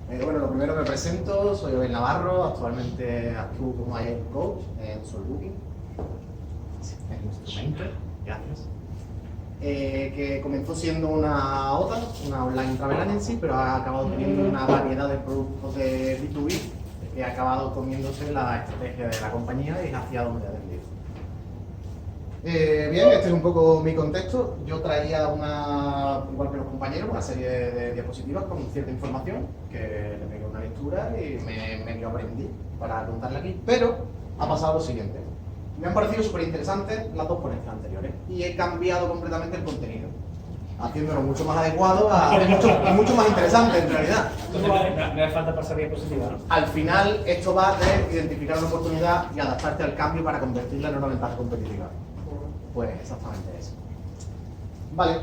Bueno, lo primero me presento, soy Abel Navarro, actualmente actúo como Agile Coach en Solbooking, el instrumento, gracias. Que comenzó siendo una OTA, una Online Travel Agency, pero ha acabado teniendo una variedad de productos de B2B que ha acabado comiéndose la estrategia de la compañía y hacia donde ha tendido. Bien, este es un poco mi contexto. Yo traía igual que los compañeros, una serie de diapositivas con cierta información que le pegué una lectura y me aprendí para contarla aquí. Pero ha pasado lo siguiente. Me han parecido súper interesantes las dos ponencias anteriores y he cambiado completamente el contenido, haciéndolo mucho más adecuado y mucho más interesante en realidad. Entonces no hace falta pasar diapositiva, ¿no? Al final, esto va de identificar una oportunidad y adaptarte al cambio para convertirla en una ventaja competitiva. Pues exactamente eso. Vale,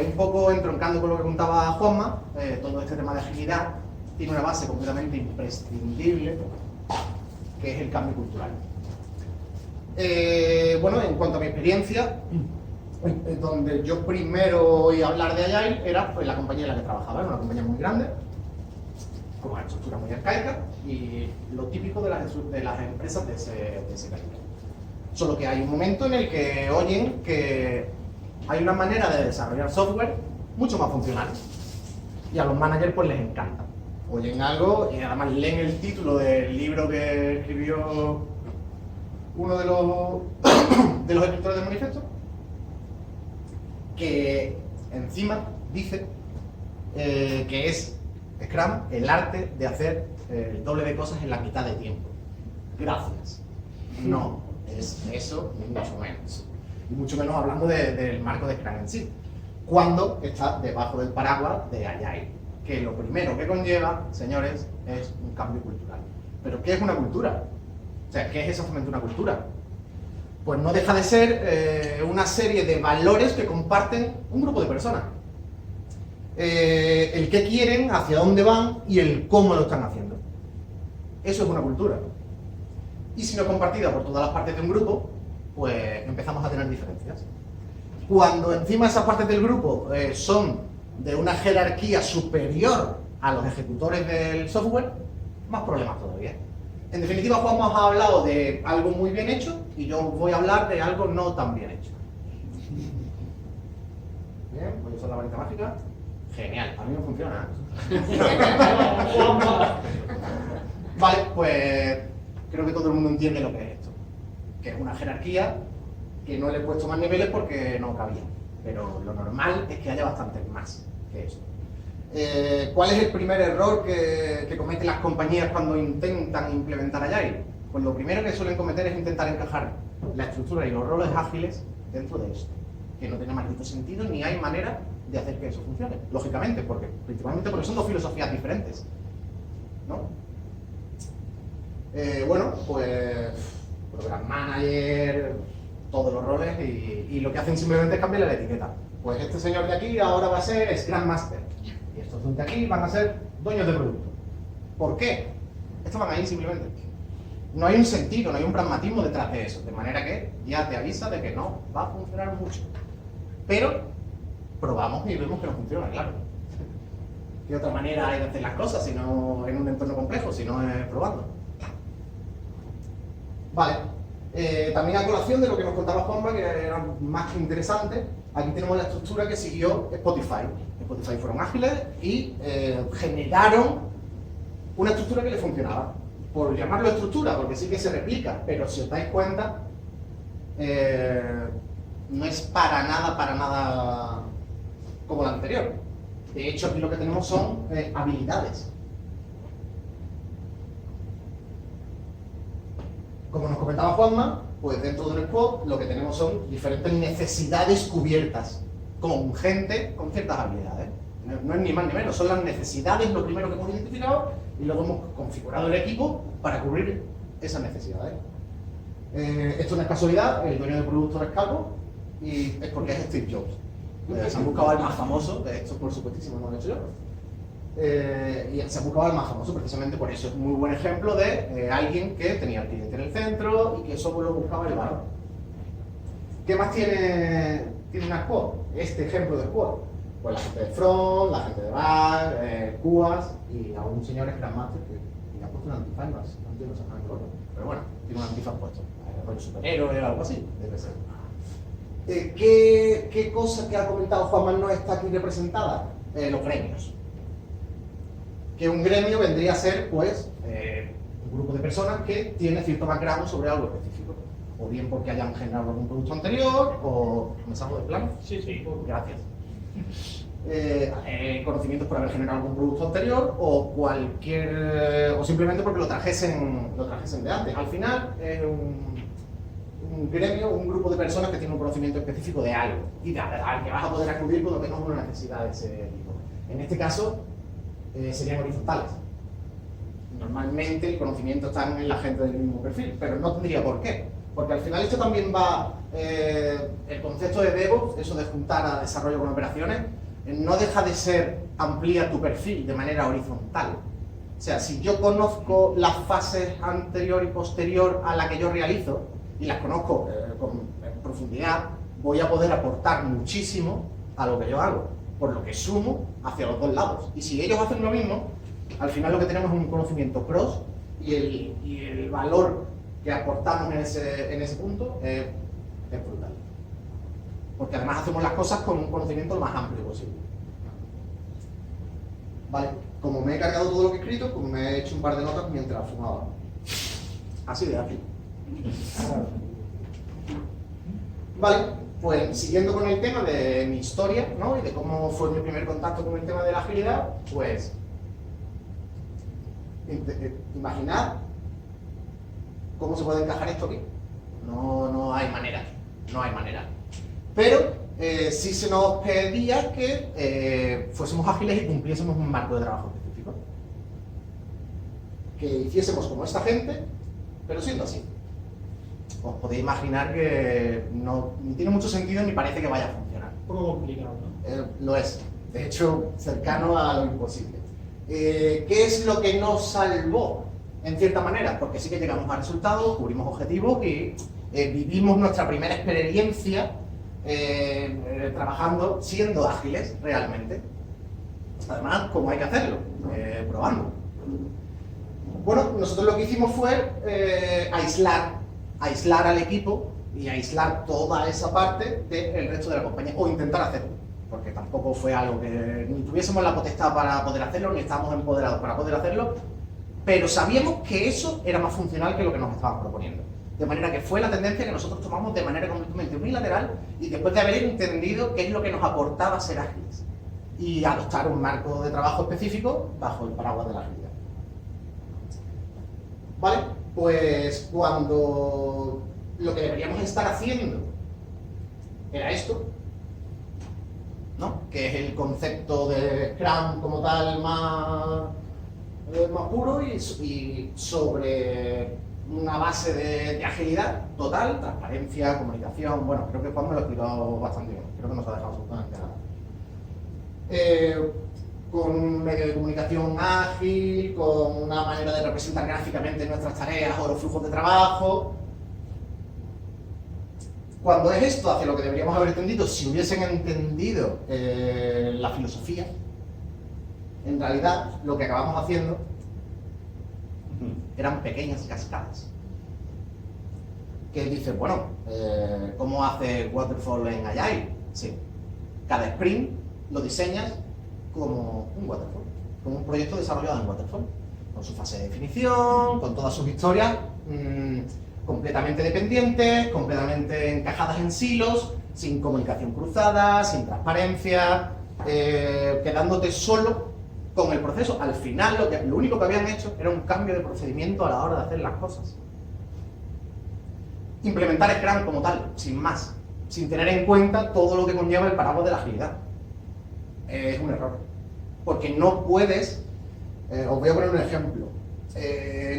un poco entroncando con lo que contaba Juanma, todo este tema de agilidad tiene una base completamente imprescindible, que es el cambio cultural. Bueno, en cuanto a mi experiencia, donde yo primero oí hablar de Agile era pues, la compañía en la que trabajaba, era una compañía muy grande, con una estructura muy arcaica y lo típico de las empresas de ese calibre. Solo que hay un momento en el que oyen que hay una manera de desarrollar software mucho más funcional y a los managers pues les encanta. Oyen algo y además leen el título del libro que escribió uno de los escritores del manifiesto, que encima dice que es Scrum el arte de hacer el doble de cosas en la mitad de tiempo. Gracias. No es eso, ni mucho menos. Y mucho menos hablando del marco de Scrum en sí, cuando está debajo del paraguas de Agile, que lo primero que conlleva, señores, es un cambio cultural. ¿Pero qué es una cultura? O sea, ¿qué es exactamente una cultura? Pues no deja de ser una serie de valores que comparten un grupo de personas. El qué quieren, hacia dónde van y el cómo lo están haciendo. Eso es una cultura. Y si no compartida por todas las partes de un grupo, pues empezamos a tener diferencias. Cuando encima esas partes del grupo son de una jerarquía superior a los ejecutores del software, más problemas todavía. En definitiva, Juan nos ha hablado de algo muy bien hecho y yo voy a hablar de algo no tan bien hecho. Bien, voy a usar la varita mágica. Genial, a mí no funciona. Vale, pues creo que todo el mundo entiende lo que es esto. Que es una jerarquía que no le he puesto más niveles porque no cabía. Pero lo normal es que haya bastantes más que eso. ¿Cuál es el primer error que cometen las compañías cuando intentan implementar Agile? Pues lo primero que suelen cometer es intentar encajar la estructura y los roles ágiles dentro de esto, que no tiene maldito sentido ni hay manera de hacer que eso funcione, lógicamente, principalmente porque son dos filosofías diferentes, ¿no? Bueno, pues Program Manager, todos los roles y lo que hacen simplemente es cambiarle la etiqueta. Pues este señor de aquí ahora va a ser Scrum Master. Y estos de aquí van a ser dueños de producto. ¿Por qué? Estos van ahí simplemente. No hay un sentido, no hay un pragmatismo detrás de eso, de manera que ya te avisa de que no va a funcionar mucho. Pero probamos y vemos que no funciona, claro. ¿Qué otra manera hay de hacer las cosas si no en un entorno complejo, si no es probando? Vale. También a colación de lo que nos contaba Juanma, que era más que interesante, aquí tenemos la estructura que siguió Spotify. Spotify fueron ágiles y generaron una estructura que les funcionaba. Por llamarlo estructura, porque sí que se replica, pero si os dais cuenta, no es para nada como la anterior. De hecho, aquí lo que tenemos son habilidades. Como nos comentaba Juanma, pues dentro de un squad lo que tenemos son diferentes necesidades cubiertas con gente con ciertas habilidades. No es ni más ni menos, son las necesidades lo primero que hemos identificado y luego hemos configurado el equipo para cubrir esas necesidades. Esto no es casualidad, el dueño del producto es calvo y es porque es Steve Jobs. Se han buscado al más famoso, esto por supuestísimo no lo he hecho yo. Y se ha buscado al más famoso precisamente por eso. Es un muy buen ejemplo de alguien que tenía el cliente en el centro y que solo buscaba el valor. ¿Qué más tiene una squad? Este ejemplo de squad. Pues la gente de front, la gente de back, QAs y algún señor Scrum Master que le ha puesto un antifaz, no entiendo exactamente por qué. Pero bueno, tiene un antifaz puesto. Rollo superhéroe o algo así, debe ser. ¿Qué cosa que ha comentado Juanma no está aquí representada? Los gremios. Que un gremio vendría a ser, pues, un grupo de personas que tiene cierto background sobre algo específico. O bien porque hayan generado algún producto anterior, o... ¿Me salgo de plano? Sí, sí. Gracias. Conocimientos por haber generado algún producto anterior, o cualquier... o simplemente porque lo trajesen de antes. Al final, un gremio, un grupo de personas que tienen un conocimiento específico de algo y al que vas a poder acudir cuando tengas una necesidad de ese tipo. En este caso, serían horizontales. Normalmente el conocimiento está en la gente del mismo perfil, pero no tendría por qué. Porque al final esto también va, el concepto de DevOps, eso de juntar a desarrollo con operaciones, no deja de ser amplía tu perfil de manera horizontal. O sea, si yo conozco las fases anterior y posterior a la que yo realizo, y las conozco en profundidad, voy a poder aportar muchísimo a lo que yo hago, por lo que sumo hacia los dos lados. Y si ellos hacen lo mismo, al final lo que tenemos es un conocimiento cross y el valor que aportamos en ese punto es brutal. Porque además hacemos las cosas con un conocimiento lo más amplio posible. Vale, como me he cargado todo lo que he escrito, pues me he hecho un par de notas mientras fumaba. Así de ágil. Vale, pues siguiendo con el tema de mi historia, ¿no? Y de cómo fue mi primer contacto con el tema de la agilidad, pues imaginad cómo se puede encajar esto aquí. No hay manera, no hay manera. Pero sí se nos pedía que fuésemos ágiles y cumpliésemos un marco de trabajo específico. Que hiciésemos como esta gente, pero siendo así. Os podéis imaginar que no, ni tiene mucho sentido ni parece que vaya a funcionar. Un poco complicado, ¿no? Lo es, de hecho, cercano a lo imposible. ¿Qué es lo que nos salvó, en cierta manera? Porque sí que llegamos a resultados, cubrimos objetivos y vivimos nuestra primera experiencia trabajando, siendo ágiles realmente. Además, ¿cómo hay que hacerlo? Probando. Bueno, nosotros lo que hicimos fue aislar al equipo y aislar toda esa parte del resto de la compañía, o intentar hacerlo, porque tampoco fue algo que ni tuviésemos la potestad para poder hacerlo, ni estábamos empoderados para poder hacerlo, pero sabíamos que eso era más funcional que lo que nos estaban proponiendo. De manera que fue la tendencia que nosotros tomamos de manera completamente unilateral y después de haber entendido qué es lo que nos aportaba ser ágiles y adoptar un marco de trabajo específico bajo el paraguas de la agilidad. ¿Vale? Pues cuando lo que deberíamos estar haciendo era esto, ¿no? Que es el concepto de Scrum como tal más puro y sobre una base de agilidad total, transparencia, comunicación. Bueno, creo que Juan me lo ha explicado bastante bien, creo que no se ha dejado absolutamente nada. Con un medio de comunicación ágil, con una manera de representar gráficamente nuestras tareas o los flujos de trabajo. Cuando es esto hacia lo que deberíamos haber entendido, si hubiesen entendido la filosofía, en realidad lo que acabamos haciendo eran pequeñas cascadas. Que dices, bueno, ¿cómo hace Waterfall en Agile? Sí, cada sprint lo diseñas como un Waterfall, como un proyecto desarrollado en Waterfall, con su fase de definición, con todas sus historias completamente dependientes, completamente encajadas en silos, sin comunicación cruzada, sin transparencia, quedándote solo con el proceso. Al final lo único que habían hecho era un cambio de procedimiento a la hora de hacer las cosas. Implementar Scrum como tal, sin más, sin tener en cuenta todo lo que conlleva el paraguas de la agilidad. Es un error, porque no puedes, os voy a poner un ejemplo,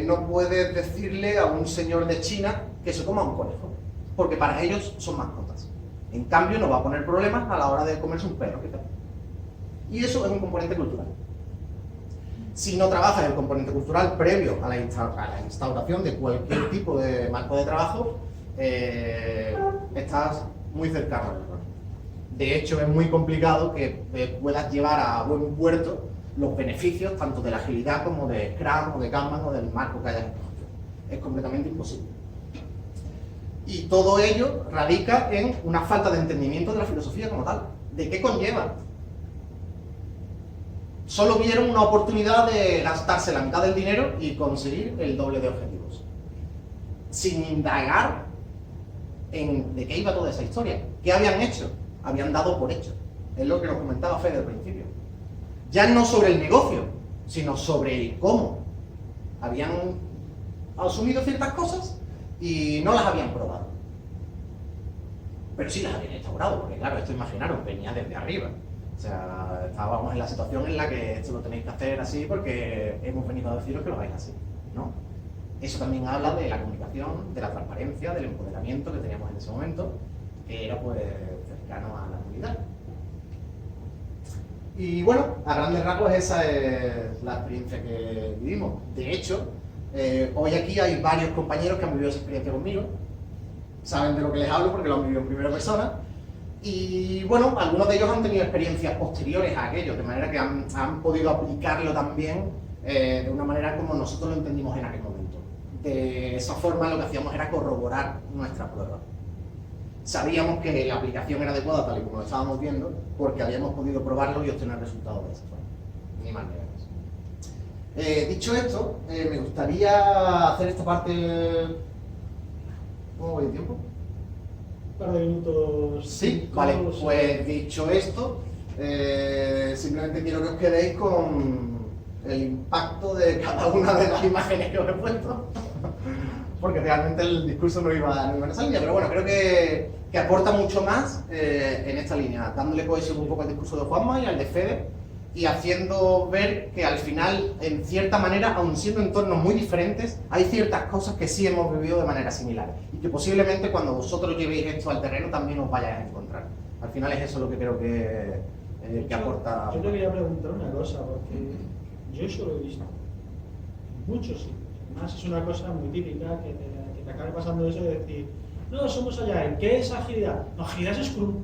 no puedes decirle a un señor de China que se coma un conejo, porque para ellos son mascotas. En cambio, nos va a poner problemas a la hora de comerse un perro, ¿qué tal? Y eso es un componente cultural. Si no trabajas el componente cultural previo a la instauración de cualquier tipo de marco de trabajo, estás muy cercano al error. De hecho, es muy complicado que puedas llevar a buen puerto los beneficios tanto de la agilidad como de Scrum o de Kanban o del marco que hayas escogido. Es completamente imposible. Y todo ello radica en una falta de entendimiento de la filosofía como tal. ¿De qué conlleva? Solo vieron una oportunidad de gastarse la mitad del dinero y conseguir el doble de objetivos. Sin indagar en de qué iba toda esa historia. ¿Qué habían hecho? Habían dado por hecho. Es lo que nos comentaba Fede al principio. Ya no sobre el negocio, sino sobre el cómo. Habían asumido ciertas cosas y no las habían probado. Pero sí las habían instaurado, porque claro, esto imaginaros, venía desde arriba. O sea, estábamos en la situación en la que esto lo tenéis que hacer así porque hemos venido a deciros que lo hagáis así, ¿no? Eso también habla de la comunicación, de la transparencia, del empoderamiento que teníamos en ese momento, que era pues cercano a la comunidad. Y bueno, a grandes rasgos esa es la experiencia que vivimos. De hecho, hoy aquí hay varios compañeros que han vivido esa experiencia conmigo, saben de lo que les hablo porque lo han vivido en primera persona. Y bueno, algunos de ellos han tenido experiencias posteriores a aquello, de manera que han podido aplicarlo también de una manera como nosotros lo entendimos en aquel momento. De esa forma lo que hacíamos era corroborar nuestra prueba. Sabíamos que la aplicación era adecuada tal y como lo estábamos viendo, porque habíamos podido probarlo y obtener resultados de esa forma. Ni más ni menos. Dicho esto, me gustaría hacer esta parte... ¿Cómo voy de tiempo? Un par de minutos. Sí, vale, pues dicho esto, simplemente quiero que os quedéis con el impacto de cada una de las imágenes que os he puesto, porque realmente el discurso no iba en esa línea, pero bueno, creo que aporta mucho más en esta línea, dándole cohesión un poco al discurso de Juanma y al de Fede, y haciendo ver que al final, en cierta manera, aun siendo entornos muy diferentes, hay ciertas cosas que sí hemos vivido de manera similar y que posiblemente cuando vosotros llevéis esto al terreno también os vayáis a encontrar. Al final es eso lo que creo que aporta. Yo te quería preguntar una cosa, porque yo eso lo he visto en muchos sitios. Además es una cosa muy típica que te acabe pasando eso de decir, no, somos Agile, ¿qué es agilidad? No, agilidad es Scrum.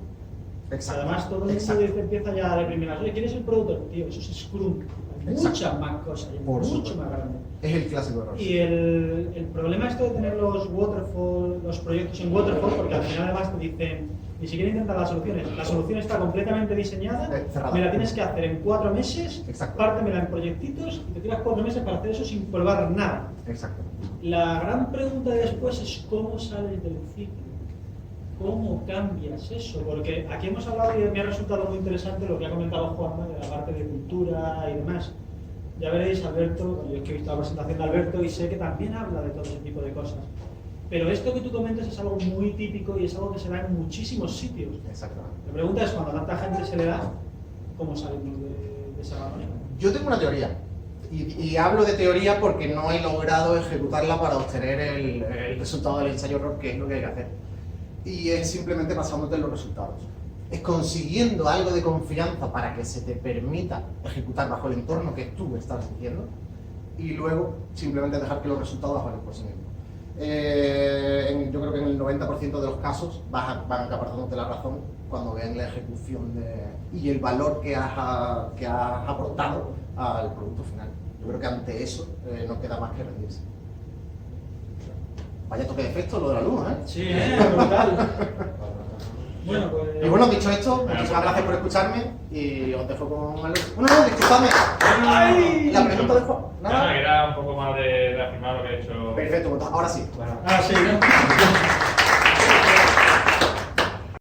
Exacto. Además todo el mundo te empieza ya a deprimirlas. Oye, ¿quién es el productor? Tío, eso es Scrum. Hay muchas más cosas, mucho más grande. Es el clásico error. Y el problema esto de tener los waterfall, los proyectos en waterfall, porque al final además te dicen, ni siquiera intentan las soluciones. La solución está completamente diseñada, me la tienes que hacer en 4 meses, exacto, pártemela en proyectitos y te tiras 4 meses para hacer eso sin probar nada. Exacto. La gran pregunta de después es cómo sales del ciclo. ¿Cómo cambias eso? Porque aquí hemos hablado y me ha resultado muy interesante lo que ha comentado Juanma de la parte de cultura y demás. Ya veréis, Alberto, yo es que he visto la presentación de Alberto y sé que también habla de todo ese tipo de cosas. Pero esto que tú comentas es algo muy típico y es algo que se da en muchísimos sitios. Exactamente. La pregunta es, cuando a tanta gente se le da, ¿cómo salimos de esa manera? Yo tengo una teoría. Y hablo de teoría porque no he logrado ejecutarla para obtener el resultado del ensayo error, que es lo que hay que hacer. Y es simplemente basándote en los resultados. Es consiguiendo algo de confianza para que se te permita ejecutar bajo el entorno que tú estás haciendo y luego simplemente dejar que los resultados hablen por sí mismos. Yo creo que en el 90% de los casos van a acabar dándote la razón cuando vean la ejecución y el valor que has aportado al producto final. Yo creo que ante eso no queda más que rendirse. Vaya toque de efecto lo de la luz, ¿eh? Sí, brutal. Bueno, pues... Y bueno, dicho esto, muchísimas gracias por escucharme y os dejo con algo. Bueno, no, disculpadme. ¡Ay! La pregunta de Juan. Nada, que era un poco más de reafirmar lo que he hecho. Perfecto, pues ahora sí. Ah, sí, ¿no?